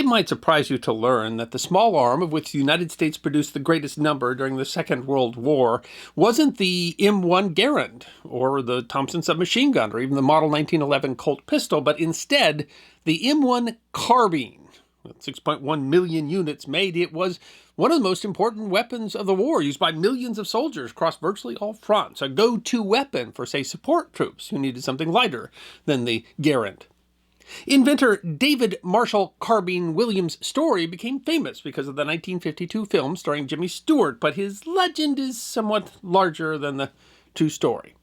It might surprise you to learn that the small arm of which the United States produced the greatest number during the Second World War wasn't the M1 Garand, or the Thompson submachine gun, or even the Model 1911 Colt pistol, but instead the M1 carbine. With 6.1 million units made, it was one of the most important weapons of the war, used by millions of soldiers across virtually all fronts, a go-to weapon for, say, support troops who needed something lighter than the Garand. Inventor David Marshall Carbine Williams' story became famous because of the 1952 film starring James Stewart, but his legend is somewhat larger than the true story.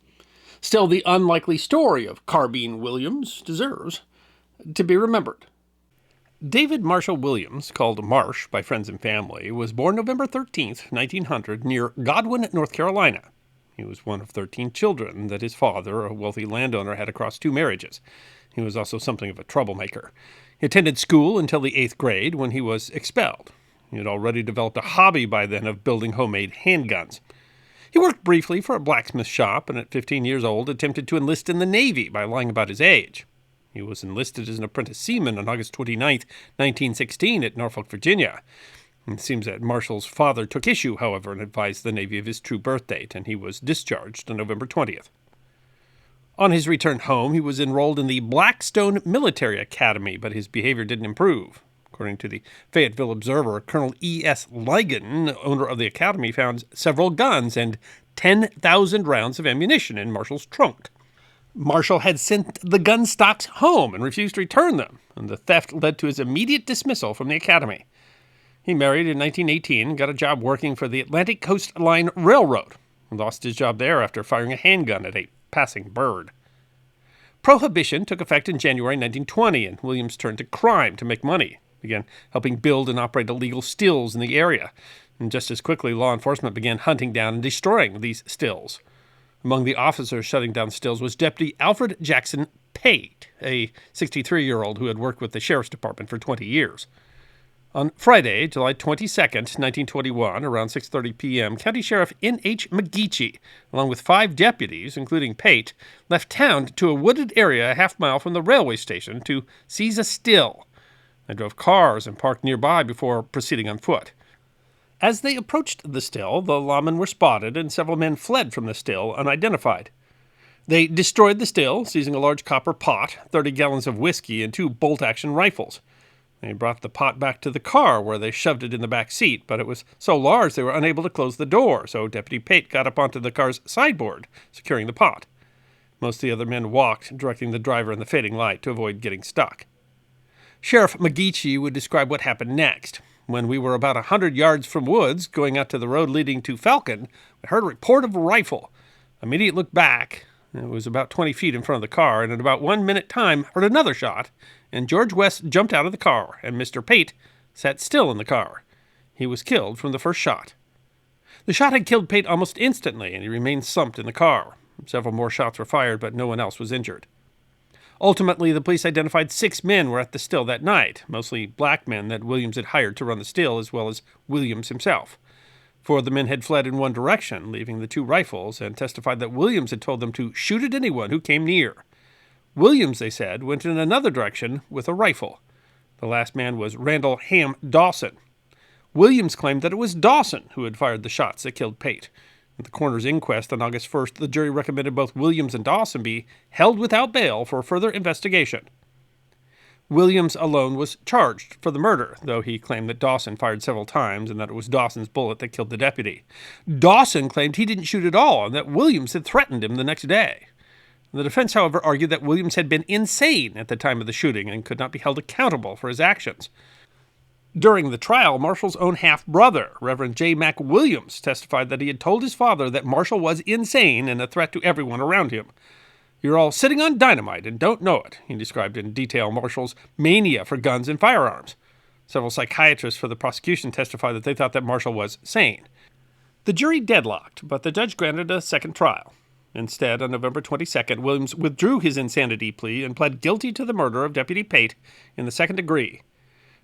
Still, the unlikely story of Carbine Williams deserves to be remembered. David Marshall Williams, called Marsh by friends and family, was born November 13th, 1900, near Godwin, North Carolina. He was one of 13 children that his father, a wealthy landowner, had across 2 marriages. He was also something of a troublemaker. He attended school until the 8th grade, when he was expelled. He had already developed a hobby by then of building homemade handguns. He worked briefly for a blacksmith shop, and at 15 years old attempted to enlist in the Navy by lying about his age. He was enlisted as an apprentice seaman on August 29, 1916, at Norfolk, Virginia. It seems that Marshall's father took issue, however, and advised the Navy of his true birth date, and he was discharged on November 20th. On his return home, he was enrolled in the Blackstone Military Academy, but his behavior didn't improve. According to the Fayetteville Observer, Colonel E.S. Ligon, owner of the academy, found several guns and 10,000 rounds of ammunition in Marshall's trunk. Marshall had sent the gun stocks home and refused to return them, and the theft led to his immediate dismissal from the academy. He married in 1918 and got a job working for the Atlantic Coast Line Railroad. He lost his job there after firing a handgun at a passing bird. Prohibition took effect in January 1920, and Williams turned to crime to make money. He began helping build and operate illegal stills in the area. And just as quickly, law enforcement began hunting down and destroying these stills. Among the officers shutting down stills was Deputy Alfred Jackson Pate, a 63-year-old who had worked with the Sheriff's Department for 20 years. On Friday, July 22nd, 1921, around 6:30 p.m., County Sheriff N.H. McGeechee, along with 5 deputies, including Pate, left town to a wooded area a half-mile from the railway station to seize a still. They drove cars and parked nearby before proceeding on foot. As they approached the still, the lawmen were spotted, and several men fled from the still unidentified. They destroyed the still, seizing a large copper pot, 30 gallons of whiskey, and 2 bolt-action rifles. They brought the pot back to the car, where they shoved it in the back seat, but it was so large they were unable to close the door, so Deputy Pate got up onto the car's sideboard, securing the pot. Most of the other men walked, directing the driver in the fading light to avoid getting stuck. Sheriff McGeechee would describe what happened next. When we were about 100 yards from woods, going out to the road leading to Falcon, we heard a report of a rifle. Immediately looked back. It was about 20 feet in front of the car, and in about 1 minute time, heard another shot, and George West jumped out of the car, and Mr. Pate sat still in the car. He was killed from the first shot. The shot had killed Pate almost instantly, and he remained slumped in the car. Several more shots were fired, but no one else was injured. Ultimately, the police identified 6 men were at the still that night, mostly black men that Williams had hired to run the still, as well as Williams himself. 4 of the men had fled in one direction, leaving the 2 rifles, and testified that Williams had told them to shoot at anyone who came near. Williams, they said, went in another direction with a rifle. The last man was Randall Ham Dawson. Williams claimed that it was Dawson who had fired the shots that killed Pate. At the coroner's inquest on August 1st, the jury recommended both Williams and Dawson be held without bail for further investigation. Williams alone was charged for the murder, though he claimed that Dawson fired several times and that it was Dawson's bullet that killed the deputy. Dawson claimed he didn't shoot at all and that Williams had threatened him the next day. The defense, however, argued that Williams had been insane at the time of the shooting and could not be held accountable for his actions. During the trial, Marshall's own half-brother, Reverend J. Mack Williams, testified that he had told his father that Marshall was insane and a threat to everyone around him. "You're all sitting on dynamite and don't know it," he described in detail Marshall's mania for guns and firearms. Several psychiatrists for the prosecution testified that they thought that Marshall was sane. The jury deadlocked, but the judge granted a second trial. Instead, on November 22nd, Williams withdrew his insanity plea and pled guilty to the murder of Deputy Pate in the second degree.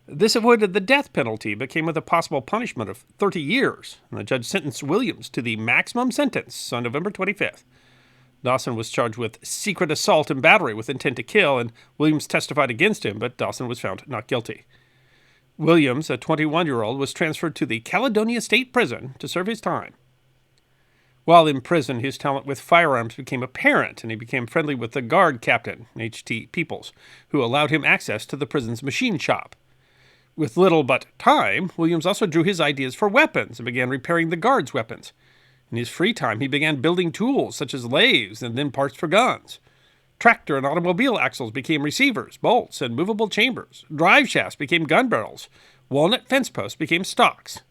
This avoided the death penalty, but came with a possible punishment of 30 years, and the judge sentenced Williams to the maximum sentence on November 25th. Dawson was charged with secret assault and battery with intent to kill, and Williams testified against him, but Dawson was found not guilty. Williams, a 21-year-old, was transferred to the Caledonia State Prison to serve his time. While in prison, his talent with firearms became apparent, and he became friendly with the guard captain, H.T. Peoples, who allowed him access to the prison's machine shop. With little but time, Williams also drew his ideas for weapons and began repairing the guards' weapons. In his free time, he began building tools such as lathes and then parts for guns. Tractor and automobile axles became receivers, bolts, and movable chambers. Drive shafts became gun barrels. Walnut fence posts became stocks.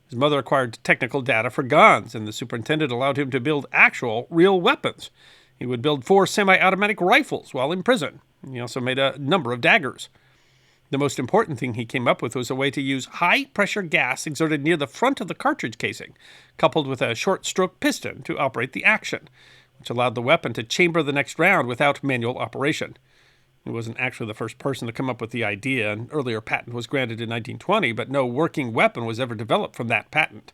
His mother acquired technical data for guns, and the superintendent allowed him to build actual, real weapons. He would build 4 semi-automatic rifles while in prison. He also made a number of daggers. The most important thing he came up with was a way to use high-pressure gas exerted near the front of the cartridge casing, coupled with a short-stroke piston to operate the action, which allowed the weapon to chamber the next round without manual operation. He wasn't actually the first person to come up with the idea. An earlier patent was granted in 1920, but no working weapon was ever developed from that patent.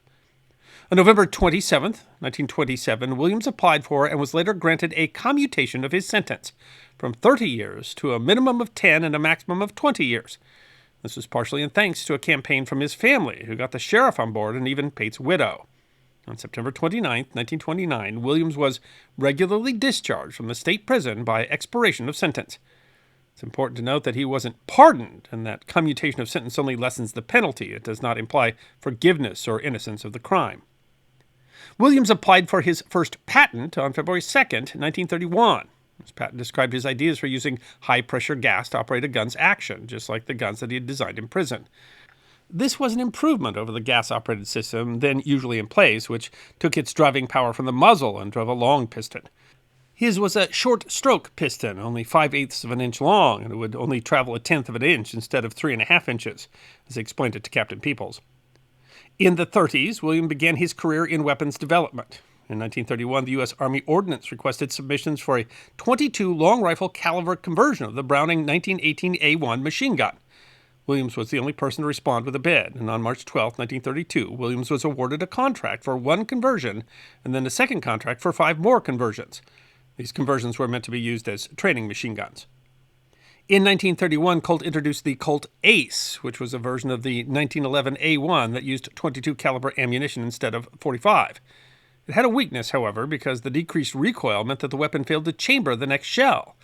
On November 27, 1927, Williams applied for and was later granted a commutation of his sentence from 30 years to a minimum of 10 and a maximum of 20 years. This was partially in thanks to a campaign from his family, who got the sheriff on board and even Pate's widow. On September 29, 1929, Williams was regularly discharged from the state prison by expiration of sentence. It's important to note that he wasn't pardoned, and that commutation of sentence only lessens the penalty. It does not imply forgiveness or innocence of the crime. Williams applied for his first patent on February 2, 1931. This patent described his ideas for using high-pressure gas to operate a gun's action, just like the guns that he had designed in prison. This was an improvement over the gas-operated system then usually in place, which took its driving power from the muzzle and drove a long piston. His was a short-stroke piston, only 5/8 of an inch long, and it would only travel 1/10 of an inch instead of 3.5 inches, as he explained it to Captain Peoples. In the 30s, William began his career in weapons development. In 1931, the U.S. Army Ordnance requested submissions for a .22 long rifle caliber conversion of the Browning 1918 A1 machine gun. Williams was the only person to respond with a bid, and on March 12, 1932, Williams was awarded a contract for 1 conversion and then a second contract for 5 more conversions. These conversions were meant to be used as training machine guns. In 1931, Colt introduced the Colt Ace, which was a version of the 1911 A1 that used .22 caliber ammunition instead of .45. It had a weakness, however, because the decreased recoil meant that the weapon failed to chamber the next shell.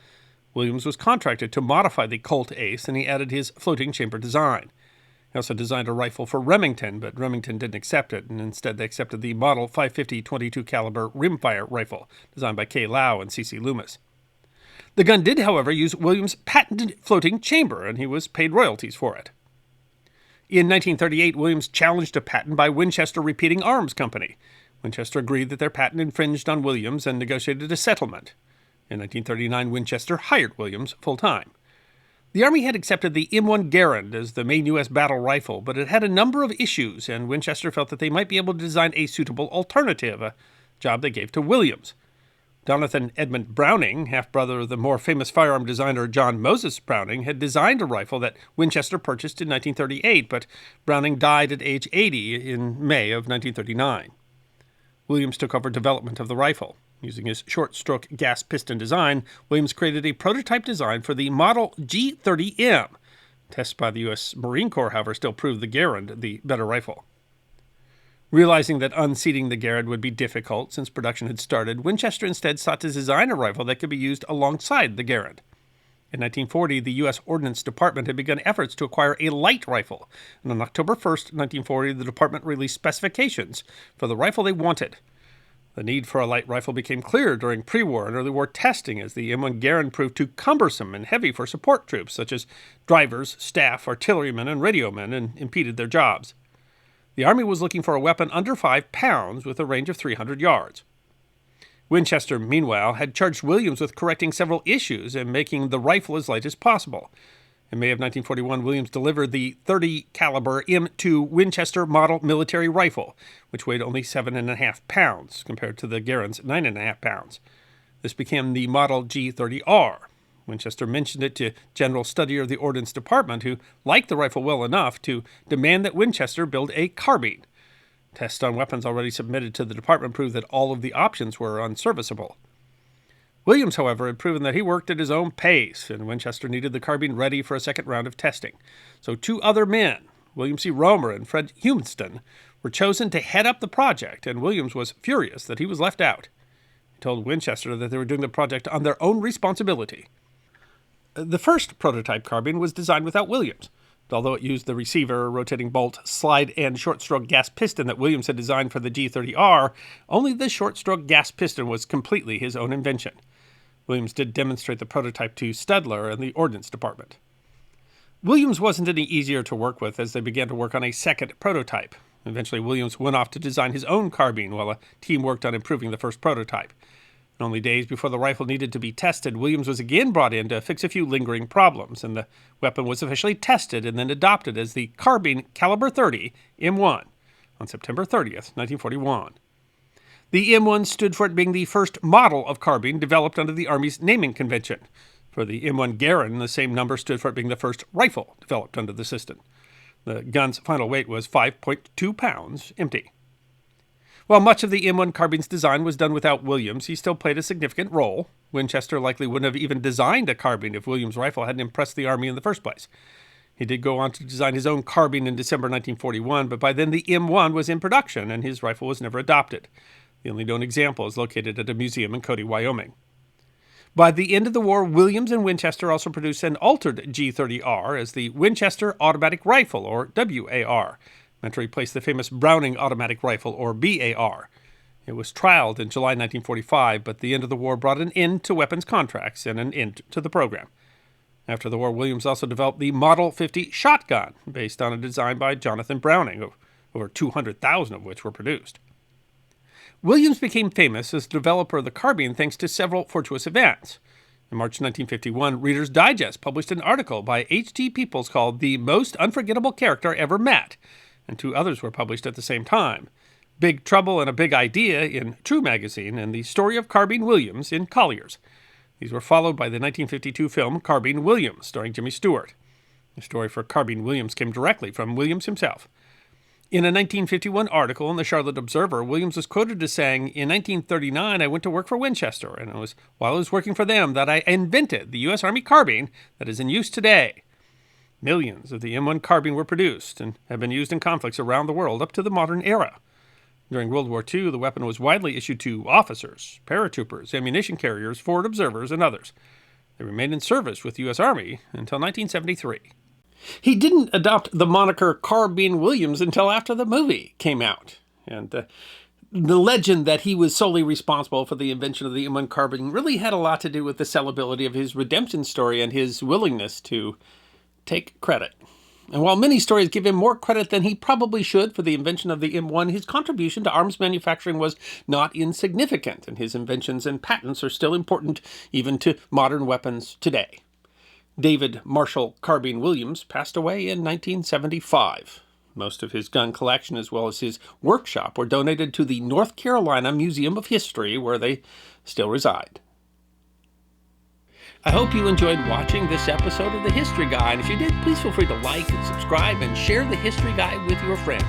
Williams was contracted to modify the Colt Ace, and he added his floating chamber design. He also designed a rifle for Remington, but Remington didn't accept it, and instead they accepted the Model 550 .22 caliber rimfire rifle, designed by K. Lau and C.C. Loomis. The gun did, however, use Williams' patented floating chamber, and he was paid royalties for it. In 1938, Williams challenged a patent by Winchester Repeating Arms Company. Winchester agreed that their patent infringed on Williams and negotiated a settlement. In 1939, Winchester hired Williams full-time. The Army had accepted the M1 Garand as the main U.S. battle rifle, but it had a number of issues, and Winchester felt that they might be able to design a suitable alternative, a job they gave to Williams. Jonathan Edmund Browning, half-brother of the more famous firearm designer John Moses Browning, had designed a rifle that Winchester purchased in 1938, but Browning died at age 80 in May of 1939. Williams took over development of the rifle. Using his short-stroke gas piston design, Williams created a prototype design for the Model G30M. Tests by the U.S. Marine Corps, however, still proved the Garand the better rifle. Realizing that unseating the Garand would be difficult since production had started, Winchester instead sought to design a rifle that could be used alongside the Garand. In 1940, the U.S. Ordnance Department had begun efforts to acquire a light rifle, and on October 1, 1940, the department released specifications for the rifle they wanted. The need for a light rifle became clear during pre-war and early war testing, as the M1 Garand proved too cumbersome and heavy for support troops, such as drivers, staff, artillerymen, and radiomen, and impeded their jobs. The Army was looking for a weapon under 5 pounds with a range of 300 yards. Winchester, meanwhile, had charged Williams with correcting several issues and making the rifle as light as possible. In May of 1941, Williams delivered the .30 caliber M2 Winchester model military rifle, which weighed only 7.5 pounds compared to the Garand's 9.5 pounds. This became the Model G30R. Winchester mentioned it to General Studier of the Ordnance Department, who liked the rifle well enough to demand that Winchester build a carbine. Tests on weapons already submitted to the department proved that all of the options were unserviceable. Williams, however, had proven that he worked at his own pace, and Winchester needed the carbine ready for a second round of testing. So 2 other men, William C. Romer and Fred Humiston, were chosen to head up the project, and Williams was furious that he was left out. He told Winchester that they were doing the project on their own responsibility. The first prototype carbine was designed without Williams. Although it used the receiver, rotating bolt, slide, and short-stroke gas piston that Williams had designed for the G30R, only the short-stroke gas piston was completely his own invention. Williams did demonstrate the prototype to Studler and the Ordnance Department. Williams wasn't any easier to work with as they began to work on a second prototype. Eventually, Williams went off to design his own carbine while a team worked on improving the first prototype. And only days before the rifle needed to be tested, Williams was again brought in to fix a few lingering problems, and the weapon was officially tested and then adopted as the Carbine Caliber 30 M1 on September 30th, 1941. The M1 stood for it being the first model of carbine developed under the Army's naming convention. For the M1 Garand, the same number stood for it being the first rifle developed under the system. The gun's final weight was 5.2 pounds, empty. While much of the M1 carbine's design was done without Williams, he still played a significant role. Winchester likely wouldn't have even designed a carbine if Williams' rifle hadn't impressed the Army in the first place. He did go on to design his own carbine in December 1941, but by then the M1 was in production and his rifle was never adopted. The only known example is located at a museum in Cody, Wyoming. By the end of the war, Williams and Winchester also produced an altered G30R as the Winchester Automatic Rifle, or WAR, meant to replace the famous Browning Automatic Rifle, or BAR. It was trialed in July 1945, but the end of the war brought an end to weapons contracts and an end to the program. After the war, Williams also developed the Model 50 shotgun, based on a design by Jonathan Browning, over 200,000 of which were produced. Williams became famous as the developer of the carbine thanks to several fortuitous events. In March 1951, Reader's Digest published an article by H.T. Peoples called The Most Unforgettable Character Ever Met, and two others were published at the same time: Big Trouble and a Big Idea in True magazine, and The Story of Carbine Williams in Collier's. These were followed by the 1952 film Carbine Williams, starring James Stewart. The story for Carbine Williams came directly from Williams himself. In a 1951 article in the Charlotte Observer, Williams was quoted as saying, "In 1939, I went to work for Winchester, and it was while I was working for them that I invented the U.S. Army carbine that is in use today." Millions of the M1 carbine were produced and have been used in conflicts around the world up to the modern era. During World War II, the weapon was widely issued to officers, paratroopers, ammunition carriers, forward observers, and others. They remained in service with the U.S. Army until 1973. He didn't adopt the moniker Carbine Williams until after the movie came out. And the legend that he was solely responsible for the invention of the M1 carbine really had a lot to do with the sellability of his redemption story and his willingness to take credit. And while many stories give him more credit than he probably should for the invention of the M1, his contribution to arms manufacturing was not insignificant, and his inventions and patents are still important even to modern weapons today. David Marshall Carbine Williams passed away in 1975. Most of his gun collection, as well as his workshop, were donated to the North Carolina Museum of History, where they still reside. I hope you enjoyed watching this episode of The History Guy, and if you did, please feel free to like and subscribe and share The History Guy with your friends.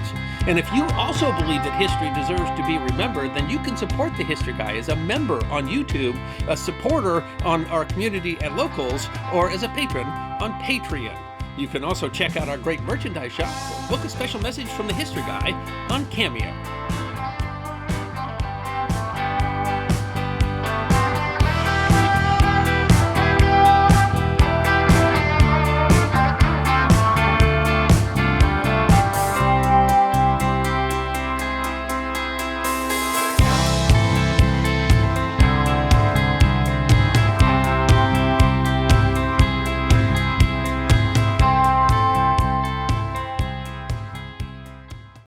And if you also believe that history deserves to be remembered, then you can support The History Guy as a member on YouTube, a supporter on our community at Locals, or as a patron on Patreon. You can also check out our great merchandise shop or book a special message from The History Guy on Cameo.